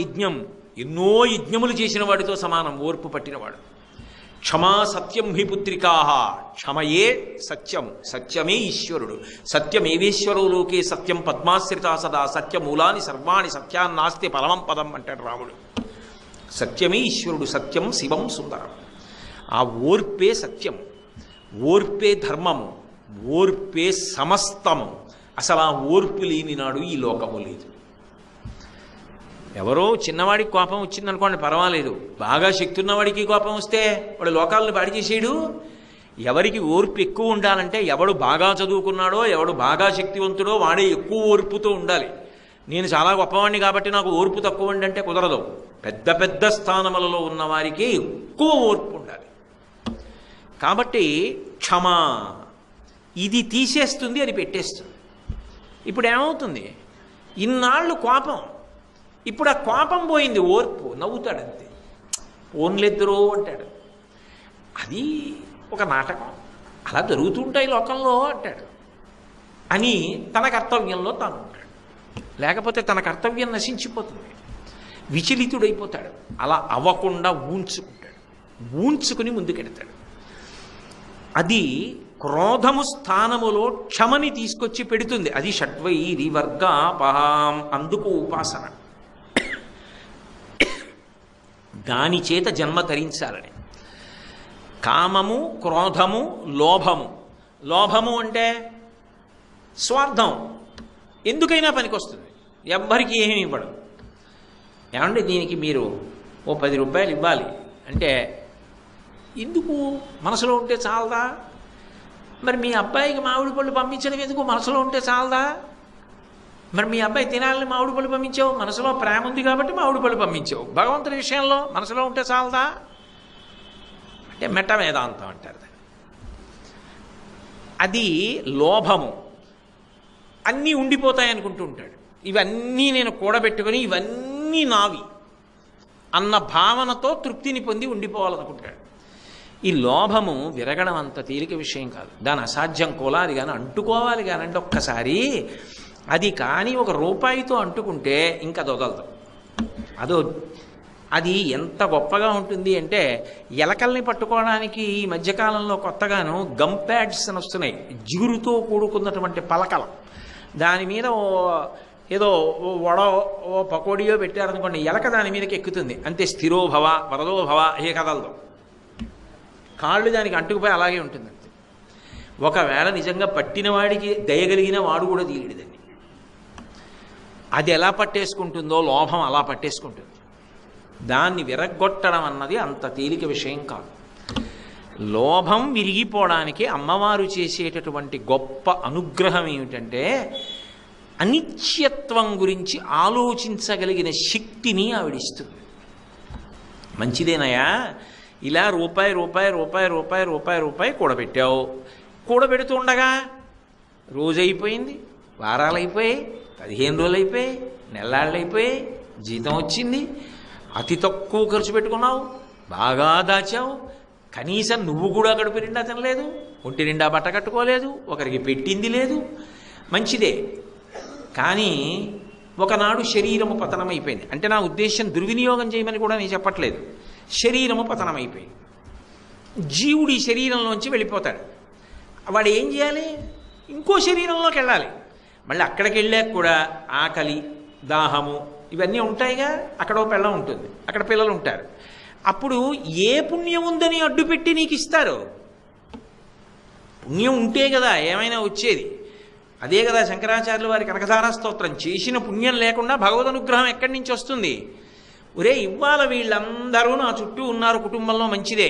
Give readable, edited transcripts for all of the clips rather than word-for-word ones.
యజ్ఞం ఎన్నో యజ్ఞములు చేసిన వాడితో సమానం ఓర్పు పట్టినవాడు. క్షమా సత్యం హి పుత్రికా, క్షమయే సత్యం, సత్యమే ఈశ్వరుడు. సత్యమేవేశ్వరో లోకే సత్యం పద్మాశ్రితా సదా, సత్యమూలాని సర్వాణి సత్యాన్నాస్తి పరమం పదం అంటాడు రాముడు. సత్యమే ఈశ్వరుడు, సత్యం శివం సుందరం. ఆ ఓర్పే సత్యం, ఓర్పే ధర్మము, ఓర్పే సమస్తము. అసలు ఆ ఓర్పు లేని నాడు ఈ లోకము లేదు. ఎవరో చిన్నవాడికి కోపం వచ్చిందనుకోండి పర్వాలేదు, బాగా శక్తి ఉన్నవాడికి కోపం వస్తే వాడు లోకాలను పాడి చేసేయడు. ఎవరికి ఓర్పు ఎక్కువ ఉండాలంటే ఎవడు బాగా చదువుకున్నాడో, ఎవడు బాగా శక్తివంతుడో వాడే ఎక్కువ ఓర్పుతో ఉండాలి. నేను చాలా గొప్పవాడిని కాబట్టి నాకు ఓర్పు తక్కువ అంటే కుదరదు. పెద్ద పెద్ద స్థానములలో ఉన్న వారికి ఎక్కువ ఓర్పు ఉండాలి. కాబట్టి క్షమ ఇది తీసేస్తుంది, అది పెట్టేస్తుంది. ఇప్పుడు ఏమవుతుంది, ఇన్నాళ్ళు కోపం, ఇప్పుడు ఆ కోపం పోయింది, ఓర్పు, నవ్వుతాడంతే. ఓన్లెద్దరో అంటాడు. అది ఒక నాటకం, అలా జరుగుతుంటాయి లోకంలో అంటాడు అని తన కర్తవ్యంలో తాను ఉంటాడు. లేకపోతే తన కర్తవ్యం నశించిపోతుంది, విచలితుడైపోతాడు. అలా అవ్వకుండా ఊంచుకుంటాడు, ఊంచుకుని ముందుకెడతాడు. అది క్రోధము స్థానములో క్షమని తీసుకొచ్చి పెడుతుంది. అది షడ్వైరి వర్గాపహాం, అందుకు ఉపాసన. దాని చేత జన్మ ధరించాలని. కామము, క్రోధము, లోభము. లోభము అంటే స్వార్థం, ఎందుకైనా పనికొస్తుంది, ఎవ్వరికి ఏమీ ఇవ్వడం. ఏమంటే దీనికి మీరు ఓ 10 రూపాయలు ఇవ్వాలి అంటే ఎందుకు, మనసులో ఉంటే చాలదా? మరి మీ అబ్బాయికి మామిడి పళ్ళు పంపించడం ఎందుకు, మనసులో ఉంటే చాలదా? మరి మీ అబ్బాయి తినాలని మామిడి పళ్ళు పంపించావు, మనసులో ప్రేమ ఉంది కాబట్టి మామిడి పళ్ళు పంపించావు. భగవంతుడి విషయంలో మనసులో ఉంటే చాలదా అంటే మెట్ట వేదాంతం అంటారు. అది లోభము. అన్నీ ఉండిపోతాయి అనుకుంటూ ఉంటాడు. ఇవన్నీ నేను కూడబెట్టుకొని ఇవన్నీ నావి అన్న భావనతో తృప్తిని పొంది ఉండిపోవాలనుకుంటాడు. ఈ లోభము విరగడం అంత తేలిక విషయం కాదు. దాని అసాధ్యం కూడా. అది కానీ అంటుకోవాలి కానంటే ఒక్కసారి అది కానీ ఒక రూపాయితో అంటుకుంటే ఇంకా దొదలదు. అది ఎంత గొప్పగా ఉంటుంది అంటే, ఎలకల్ని పట్టుకోవడానికి ఈ మధ్యకాలంలో కొత్తగాను గమ్ ప్యాడ్స్ అని వస్తున్నాయి, జిగురుతో కూడుకున్నటువంటి పలకలు. దాని మీద ఏదో వడో ఓ పకోడియో పెట్టారనుకోండి, ఎలక దాని మీదకి ఎక్కుతుంది అంతే. స్థిరోభవ వరదోభవ ఏ కదలదు, కాళ్ళు దానికి అంటుకుపోయి అలాగే ఉంటుంది అంతే. ఒకవేళ నిజంగా పట్టిన వాడికి దయగలిగిన వాడు కూడా తీయలేదండి. అది ఎలా పట్టేసుకుంటుందో లోభం అలా పట్టేసుకుంటుంది. దాన్ని విరగ్గొట్టడం అన్నది అంత తేలిక విషయం కాదు. లోభం విరిగిపోవడానికి అమ్మవారు చేసేటటువంటి గొప్ప అనుగ్రహం ఏమిటంటే, అనిత్యత్వం గురించి ఆలోచించగలిగిన శక్తిని ఆవిడిస్తుంది. మంచిదేనయా, ఇలా రూపాయి రూపాయి రూపాయి రూపాయి రూపాయి రూపాయి కూడబెట్టావు, కూడబెడుతూ ఉండగా రోజు అయిపోయింది, వారాలు అయిపోయాయి, 15 రోజులు అయిపోయాయి, నెల్లాళ్ళు అయిపోయాయి, జీతం వచ్చింది, అతి తక్కువ ఖర్చు పెట్టుకున్నావు, బాగా దాచావు, కనీసం నువ్వు కూడా కడుపు నిండా తినలేదు, ఒంటి నిండా బట్ట కట్టుకోలేదు, ఒకరికి పెట్టింది లేదు. మంచిదే, కానీ ఒకనాడు శరీరము పతనమైపోయింది. అంటే నా ఉద్దేశం దుర్వినియోగం చేయమని కూడా నేను చెప్పట్లేదు. శరీరము పతనమైపోయింది, జీవుడు ఈ శరీరంలోంచి వెళ్ళిపోతాడు. వాడు ఏం చేయాలి, ఇంకో శరీరంలోకి వెళ్ళాలి. మళ్ళీ అక్కడికి వెళ్ళాక కూడా ఆకలి, దాహము ఇవన్నీ ఉంటాయిగా. అక్కడ ఓ పిల్ల ఉంటుంది, అక్కడ పిల్లలు ఉంటారు. అప్పుడు ఏ పుణ్యం ఉందని అడ్డుపెట్టి నీకు ఇస్తారు? పుణ్యం ఉంటే కదా ఏమైనా వచ్చేది. అదే కదా శంకరాచార్యుల వారి కనకధారా స్తోత్రం, చేసిన పుణ్యం లేకుండా భగవద్ అనుగ్రహం ఎక్కడి నుంచి వస్తుంది? ఒరే, ఇవాళ వీళ్ళందరూ నా చుట్టూ ఉన్నారు, కుటుంబంలో మంచిదే,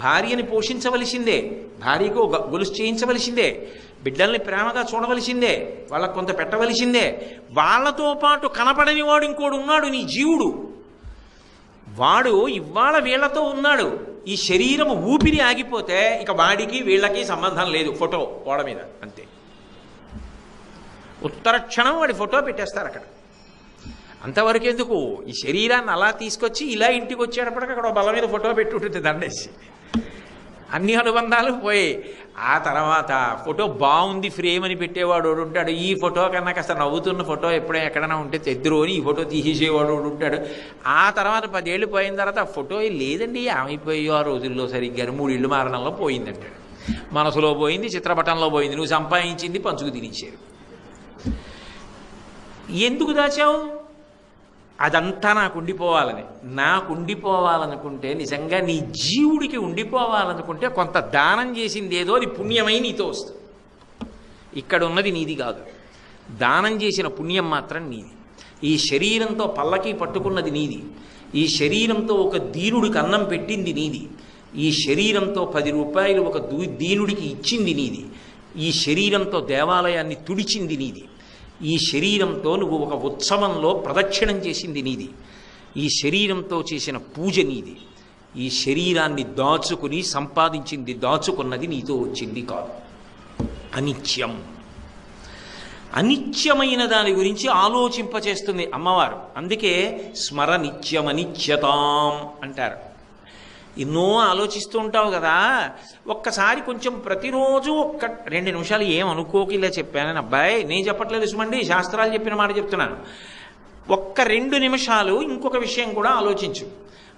భార్యని పోషించవలసిందే, భార్యకు గొలుసు చేయించవలసిందే, బిడ్డల్ని ప్రేమగా చూడవలసిందే, వాళ్ళకు కొంత పెట్టవలసిందే. వాళ్ళతో పాటు కనపడని వాడు ఇంకోడు ఉన్నాడు, నీ జీవుడు. వాడు ఇవాళ వీళ్లతో ఉన్నాడు. ఈ శరీరము ఊపిరి ఆగిపోతే ఇక వాడికి వీళ్ళకి సంబంధం లేదు. ఫోటో గోడ మీద అంతే. ఉత్తర క్షణం వాడి ఫోటో పెట్టేస్తారు అక్కడ. అంతవరకు ఎందుకు, ఈ శరీరాన్ని అలా తీసుకొచ్చి ఇలా ఇంటికి వచ్చేటప్పటికి అక్కడ బల్ల మీద ఫోటో పెట్టి ఉంటుంది దండేసి. అన్ని అనుబంధాలు పోయాయి. ఆ తర్వాత ఫోటో బాగుంది ఫ్రేమ్ అని పెట్టేవాడు ఉంటాడు. ఈ ఫోటో కన్నా కాస్త నవ్వుతున్న ఫోటో ఎక్కడైనా ఉంటే తెద్దురు అని ఈ ఫోటో తీసేసేవాడు ఉంటాడు. ఆ తర్వాత 10 ఏళ్ళు పోయిన తర్వాత ఆ ఫోటో లేదండి ఆమెపోయో ఆ రోజుల్లో సరిగ్గా 3 ఇళ్ళు మారణంలో పోయిందంటాడు. మనసులో పోయింది, చిత్రపటంలో పోయింది, నువ్వు సంపాదించింది పంచుకు తినిచ్చారు. ఎందుకు దాచావు? అదంతా నాకు ఉండిపోవాలనుకుంటే నిజంగా నీ జీవుడికి ఉండిపోవాలనుకుంటే కొంత దానం చేసింది ఏదో అది పుణ్యమై నీతో వస్తుంది. ఇక్కడ ఉన్నది నీది కాదు, దానం చేసిన పుణ్యం మాత్రం నీది. ఈ శరీరంతో పల్లకి పట్టుకున్నది నీది, ఈ శరీరంతో ఒక దీనుడికి అన్నం పెట్టింది నీది, ఈ శరీరంతో 10 రూపాయలు ఒక దీనుడికి ఇచ్చింది నీది, ఈ శరీరంతో దేవాలయాన్ని తుడిచింది నీది, ఈ శరీరంతో నువ్వు ఒక ఉత్సవంలో ప్రదక్షిణం చేసింది నీది, ఈ శరీరంతో చేసిన పూజ నీది. ఈ శరీరాన్ని దాచుకుని సంపాదించింది దాచుకున్నది నీతో వచ్చింది కాదు. అనిత్యం. అనిత్యమైన దాని గురించి ఆలోచింపచేస్తుంది అమ్మవారు. అందుకే స్మర నిత్యమనిత్యతాం అంటారు. ఎన్నో ఆలోచిస్తూ ఉంటావు కదా, ఒక్కసారి కొంచెం ప్రతిరోజు 2 నిమిషాలు ఏమనుకోకి ఇలా చెప్పానని అబ్బాయి నేను చెప్పట్లేదు సుమండి, శాస్త్రాలు చెప్పిన మాట చెప్తున్నాను. 2 నిమిషాలు ఇంకొక విషయం కూడా ఆలోచించు.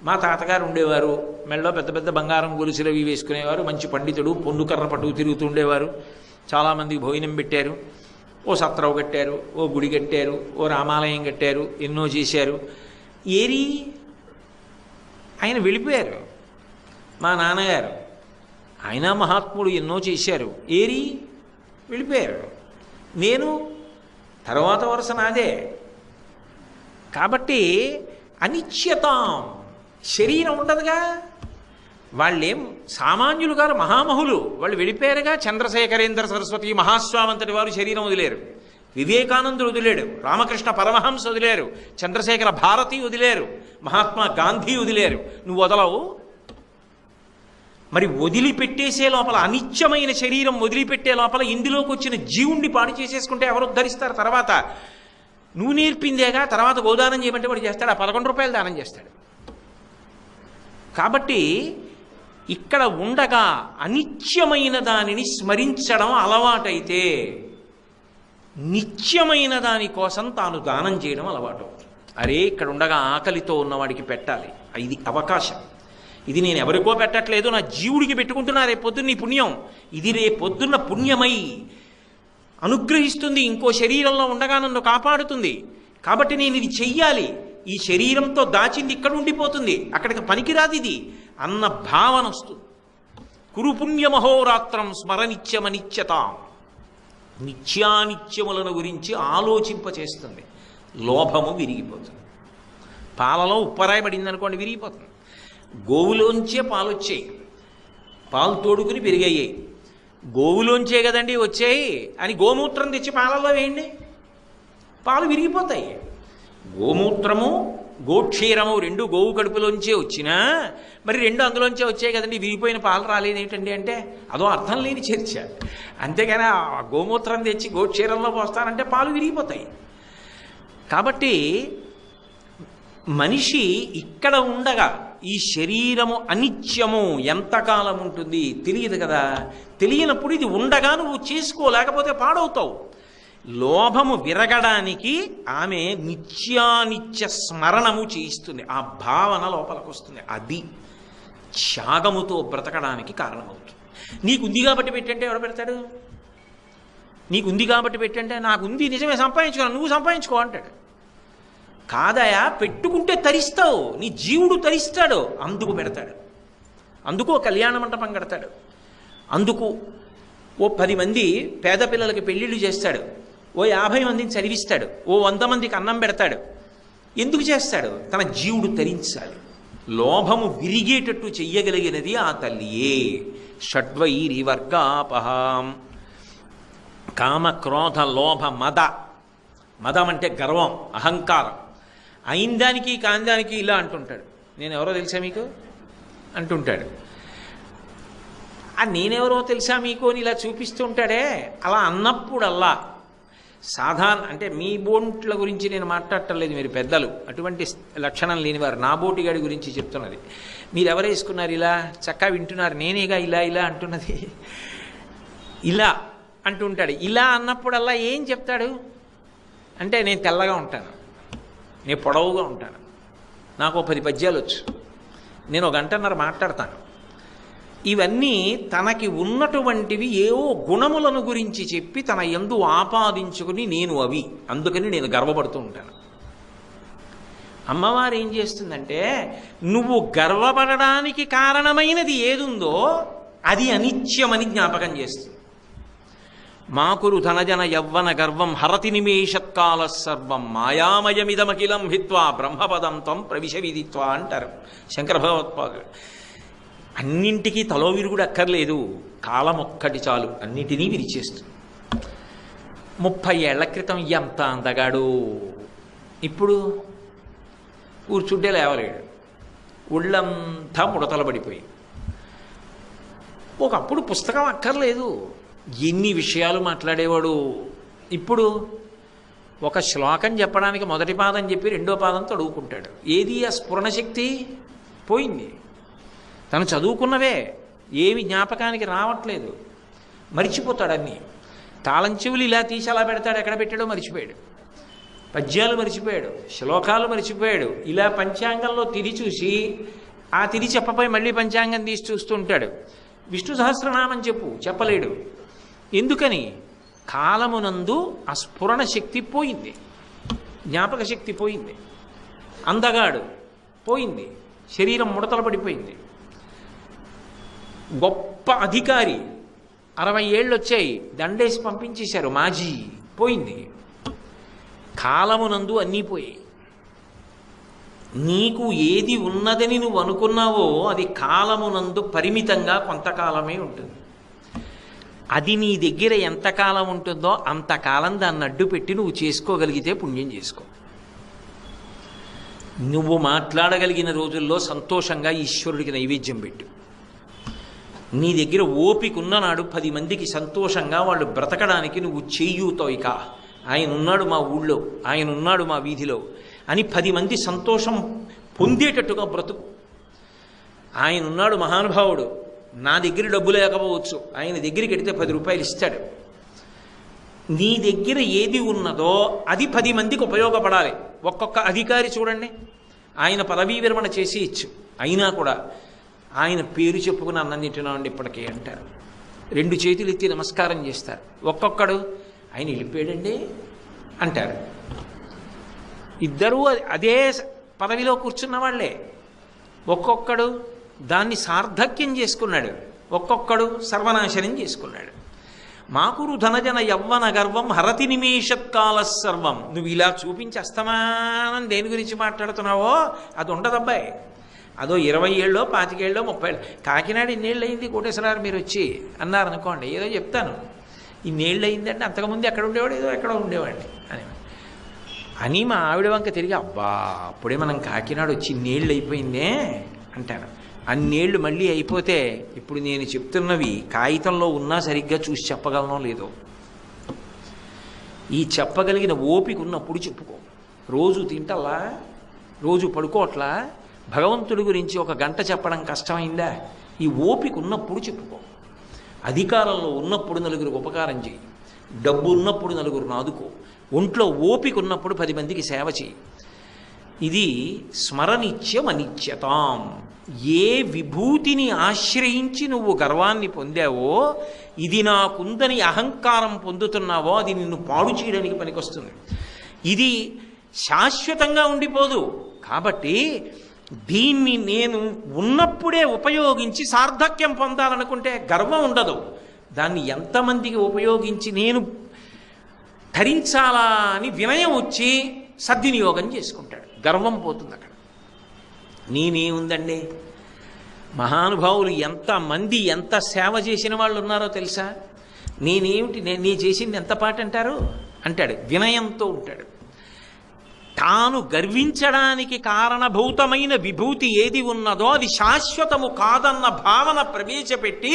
మా తాతగారు ఉండేవారు, మెళ్ళలో పెద్ద పెద్ద బంగారం గొలుసులు అవి వేసుకునేవారు, మంచి పండితుడు, పొన్నుకర్ర పట్టుకు తిరుగుతుండేవారు, చాలామందికి భోజనం పెట్టారు, ఓ సత్రం కట్టారు, ఓ గుడి కట్టారు, ఓ రామాలయం కట్టారు, ఎన్నో చేశారు. ఏరి ఆయన వెళ్ళిపోయారు. మా నాన్నగారు ఆయన మహాత్ముడు, ఎన్నో చేశారు, ఏరి వెళ్ళిపోయారు. నేను తర్వాత వరుస నాదే. కాబట్టి అనిత్యతాం. శరీరం ఉండదుగా, వాళ్ళేం సామాన్యులు గారు, మహామహులు, వాళ్ళు వెళ్ళిపోయారుగా. చంద్రశేఖరేంద్ర సరస్వతి మహాస్వామంతటి వారు శరీరం వదిలేరు, వివేకానందుడు వదిలేడు, రామకృష్ణ పరమహంస వదిలేరు, చంద్రశేఖర భారతి వదిలేరు, మహాత్మా గాంధీ వదిలేరు. నువ్వు వదలవు. మరి వదిలిపెట్టేసే లోపల, అనిత్యమైన శరీరం వదిలిపెట్టే లోపల ఇందులోకి వచ్చిన జీవుణ్ణి పాడు చేసేసుకుంటే ఎవరు ఉద్ధరిస్తారు? తర్వాత నువ్వు నేర్పిందేగా. తర్వాత గోదానం చేయమంటే వాడు చేస్తాడు, ఆ 11 రూపాయలు దానం చేస్తాడు. కాబట్టి ఇక్కడ ఉండగా అనిత్యమైన దానిని స్మరించడం అలవాటైతే నిత్యమైన దాని కోసం తాను దానం చేయడం అలవాటు. అరే ఇక్కడ ఉండగా ఆకలితో ఉన్నవాడికి పెట్టాలి, ఇది అవకాశం. ఇది నేను ఎవరికో పెట్టట్లేదు, నా జీవుడికి పెట్టుకుంటున్నా. రేపొద్దున్న ఈ పుణ్యం, ఇది రేపొద్దున్న పుణ్యమై అనుగ్రహిస్తుంది, ఇంకో శరీరంలో ఉండగా నన్ను కాపాడుతుంది. కాబట్టి నేను ఇది చెయ్యాలి. ఈ శరీరంతో దాచింది ఇక్కడ ఉండిపోతుంది, అక్కడికి పనికిరాదు ఇది అన్న భావన వస్తుంది. కురు పుణ్యమహోరాత్రం స్మరనిత్యమనిత్యతాం. నిత్యానిత్యములను గురించి ఆలోచింపచేస్తుంది. లోభము విరిగిపోతుంది. పాలలో ఉప్పరాయి పడింది అనుకోండి, విరిగిపోతుంది. గోవులోంచే పాలు వచ్చాయి, పాలు తోడుకుని పెరిగాయి. గోవులోంచే కదండి వచ్చాయి అని గోమూత్రం తెచ్చి పాలల్లో వేయండి, పాలు విరిగిపోతాయి. గోమూత్రము గోక్షీరము 2 గోవు కడుపులోంచే వచ్చినా మరి 2 అందులోంచే వచ్చాయి కదండి, విరిగిపోయిన పాలు రాలేదేమిటండి అంటే అదో అర్థం లేని చర్చ. అంతేగాని ఆ గోమూత్రం తెచ్చి గోక్షీరంలో పోస్తానంటే పాలు విరిగిపోతాయి. కాబట్టి మనిషి ఇక్కడ ఉండగా ఈ శరీరము అనిత్యము, ఎంతకాలం ఉంటుంది తెలియదు కదా. తెలియనప్పుడు ఇది ఉండగా నువ్వు చేసుకోలేకపోతే పాడవుతావు. లోభము విరగడానికి ఆమె నిత్యానిత్య స్మరణము చేయిస్తుంది, ఆ భావన లోపలికి వస్తుంది. అది త్యాగముతో బ్రతకడానికి కారణమవుతుంది. నీకుంది కాబట్టి పెట్టంటే ఎవడు పెడతాడు? నీకుంది కాబట్టి పెట్టంటే నాకుంది నిజమే సంపాదించుకున్నా, నువ్వు సంపాదించుకో అంటాడు. కాదయా, పెట్టుకుంటే తరిస్తావు, నీ జీవుడు తరిస్తాడు, అందుకు పెడతాడు. అందుకు కళ్యాణ మంటపం కడతాడు, అందుకు ఓ 10 మంది పేద పిల్లలకి పెళ్ళిళ్ళు చేస్తాడు, ఓ 50 మందిని చదివిస్తాడు, ఓ 100 మందికి అన్నం పెడతాడు. ఎందుకు చేస్తాడు? తన జీవుడు తరించాలి. లోభము విరిగేటట్టు చెయ్యగలిగినది ఆ తల్లియే. షడ్వైరి వర్గాపహాం. కామ క్రోధ లోభ మద. మదం అంటే గర్వం, అహంకారం. అయిందానికి కాందానికి ఇలా అంటుంటాడు. నేను ఎవరో తెలుసా మీకు అంటుంటాడు. ఆ నేనెవరో తెలుసా మీకు అని ఇలా చూపిస్తుంటాడే, అలా అన్నప్పుడల్లా సాధారణ అంటే మీ బోట్ల గురించి నేను మాట్లాడటం లేదు, మీరు పెద్దలు అటువంటి లక్షణం లేనివారు, నా బోటిగాడి గురించి చెప్తున్నది. మీరు ఎవరు వేసుకున్నారు ఇలా చక్కగా వింటున్నారు, నేనేగా ఇలా ఇలా అంటున్నది, ఇలా అంటుంటాడు. ఇలా అన్నప్పుడల్లా ఏం చెప్తాడు అంటే నేను తెల్లగా ఉంటాను, నేను పొడవుగా ఉంటాను, నాకు 10 పద్యాలు వచ్చు, నేను 1 గంటన్నర మాట్లాడతాను. ఇవన్నీ తనకి ఉన్నటువంటివి ఏవో గుణములను గురించి చెప్పి తన యందు ఆపాదించుకుని నేను అవి, అందుకని నేను గర్వపడుతూ ఉంటాను. అమ్మవారు ఏం చేస్తుందంటే నువ్వు గర్వపడడానికి కారణమైనది ఏదుందో అది అనిత్యమని జ్ఞాపకం చేస్తుంది. మాకురు ధనజన యవ్వన గర్వం హరతి నిమేషత్కాల సర్వం మాయామయమిదమఖిలం హిత్వా బ్రహ్మపదం త్వం ప్రవిశ విదిత్వా అంటారు శంకర భగవత్పాదులు. అన్నింటికీ తలో విరుగుడు అక్కర్లేదు, కాలం ఒక్కటి చాలు అన్నిటినీ విరిచేస్తుంది. 30 ఏళ్ల క్రితం ఎంత అందగాడు, ఇప్పుడు కూర్చుంటే లేవలేడు, ఒళ్ళంతా ముడతల పడిపోయి. ఒకప్పుడు పుస్తకం అక్కర్లేదు, ఎన్ని విషయాలు మాట్లాడేవాడు. ఇప్పుడు ఒక శ్లోకం చెప్పడానికి మొదటి పాదం చెప్పి 2వ పాదం తడువుకుంటాడు. ఏది ఆ స్ఫురణ శక్తి పోయింది. తను చదువుకున్నవే ఏమి జ్ఞాపకానికి రావట్లేదు, మరిచిపోతాడు అన్నీ. తాళం చెవులు ఇలా తీసి అలా పెడతాడు, ఎక్కడ పెట్టాడో మరిచిపోయాడు, పద్యాలు మరిచిపోయాడు, శ్లోకాలు మరిచిపోయాడు. ఇలా పంచాంగంలో తిరి చూసి ఆ తిరి చెప్పపోయి మళ్ళీ పంచాంగం తీసి చూస్తూ ఉంటాడు. విష్ణు సహస్రనామం చెప్పలేడు. ఎందుకని? కాలమునందు ఆ స్ఫురణ శక్తి పోయింది, జ్ఞాపక శక్తి పోయింది, అందగాడు పోయింది, శరీరం ముడతలు పడిపోయింది. గొప్ప అధికారి 60 ఏళ్ళు వచ్చాయి, దండేసి పంపించేశారు, మాజీ పోయింది. కాలమునందు అన్నీ పోయాయి. నీకు ఏది ఉన్నదని నువ్వు అనుకున్నావో అది కాలమునందు పరిమితంగా కొంతకాలమే ఉంటుంది. అది నీ దగ్గర ఎంతకాలం ఉంటుందో అంతకాలం దాన్ని అడ్డు పెట్టి నువ్వు చేసుకోగలిగితే పుణ్యం చేసుకో. నువ్వు మాట్లాడగలిగిన రోజుల్లో సంతోషంగా ఈశ్వరుడికి నైవేద్యం పెట్టు. నీ దగ్గర ఓపిక ఉన్ననాడు 10 మందికి సంతోషంగా వాళ్ళు బ్రతకడానికి నువ్వు చేయూతావు. ఇక ఆయన ఉన్నాడు మా ఊళ్ళో, ఆయన ఉన్నాడు మా వీధిలో అని 10 మంది సంతోషం పొందేటట్టుగా బ్రతుకు. ఆయన ఉన్నాడు మహానుభావుడు, నా దగ్గర డబ్బు లేకపోవచ్చు, ఆయన దగ్గరికి వెడితే 10 రూపాయలు ఇస్తాడు. నీ దగ్గర ఏది ఉన్నదో అది 10 మందికి ఉపయోగపడాలి. ఒక్కొక్క అధికారి చూడండి, ఆయన పదవీ విరమణ చేసి ఇచ్చు, అయినా కూడా ఆయన పేరు చెప్పుకుని అన్నం తింటున్నామండి ఇప్పటికీ అంటారు. 2 చేతులు ఎత్తి నమస్కారం చేస్తారు. ఒక్కొక్కడు ఆయన వెళ్ళిపోయాడండి అంటారు. ఇద్దరూ అదే పదవిలో కూర్చున్న వాళ్ళే. ఒక్కొక్కడు దాన్ని సార్థక్యం చేసుకున్నాడు, ఒక్కొక్కడు సర్వనాశనం చేసుకున్నాడు. మాకురు ధనజన యవ్వన గర్వం హరతి నిమేషత్కాల సర్వం. నువ్వు ఇలా చూపించి అస్తమానం దేని గురించి మాట్లాడుతున్నావో అది ఉండదబ్బాయి. అదో 20 ఏళ్ళో 25 ఏళ్ళో 30 ఏళ్ళు. కాకినాడ ఇన్నేళ్ళు అయింది కోటేశ్వరరావు మీరు వచ్చి అన్నారనుకోండి, ఏదో చెప్తాను, ఇన్నేళ్ళు అయిందంటే అంతకుముందు ఎక్కడ ఉండేవాడు, ఏదో ఎక్కడో ఉండేవాడిని అని మా ఆవిడ వంక తిరిగి, అబ్బా అప్పుడే మనం కాకినాడ వచ్చి ఇన్నేళ్ళు అయిపోయిందే అంటాను. అన్నేళ్ళు మళ్ళీ అయిపోతే ఇప్పుడు నేను చెప్తున్నవి కాగితంలో ఉన్నా సరిగ్గా చూసి చెప్పగలనో లేదో. ఈ చెప్పగలిగిన ఓపిక ఉన్నప్పుడు చెప్పుకో. రోజు తింటల్లా, రోజు పడుకోవట్లా, భగవంతుడి గురించి 1 గంట చెప్పడం కష్టమైందా? ఈ ఓపిక ఉన్నప్పుడు చెప్పుకో. అధికారంలో ఉన్నప్పుడు నలుగురికి ఉపకారం చేయి, డబ్బు ఉన్నప్పుడు నలుగురు ఆదుకో, ఒంట్లో ఓపిక ఉన్నప్పుడు 10 మందికి సేవ చేయి. ఇది స్మరనిత్యం అనిత్యతాం. ఏ విభూతిని ఆశ్రయించి నువ్వు గర్వాన్ని పొందావో, ఇది నాకుందని అహంకారం పొందుతున్నావో అది నిన్ను పాడు చేయడానికి పనికొస్తుంది. ఇది శాశ్వతంగా ఉండిపోదు. కాబట్టి దీన్ని నేను ఉన్నప్పుడే ఉపయోగించి సార్థక్యం పొందాలనుకుంటే గర్వం ఉండదు. దాన్ని ఎంతమందికి ఉపయోగించి నేను ధరించాలా అని వినయం వచ్చి సద్వినియోగం చేసుకుంటాడు, గర్వం పోతుంది అక్కడ. నేనేముందండి, మహానుభావులు ఎంతమంది ఎంత సేవ చేసిన వాళ్ళు ఉన్నారో తెలుసా? నేనేమిటి, నేను చేసింది ఎంత పాట అంటారు అంటాడు, వినయంతో ఉంటాడు. తాను గర్వించడానికి కారణభూతమైన విభూతి ఏది ఉన్నదో అది శాశ్వతము కాదన్న భావన ప్రవేశపెట్టి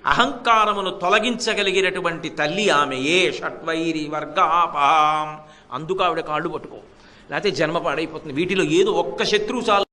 అహంకారమును తొలగించగలిగినటువంటి తల్లి ఆమెయే. షట్వైరి వర్గాపాం. అందుకు ఆవిడ కాళ్ళు పట్టుకో, లేకపోతే జన్మ పాడైపోతుంది. వీటిలో ఏదో ఒక్క శత్రువు చాలు.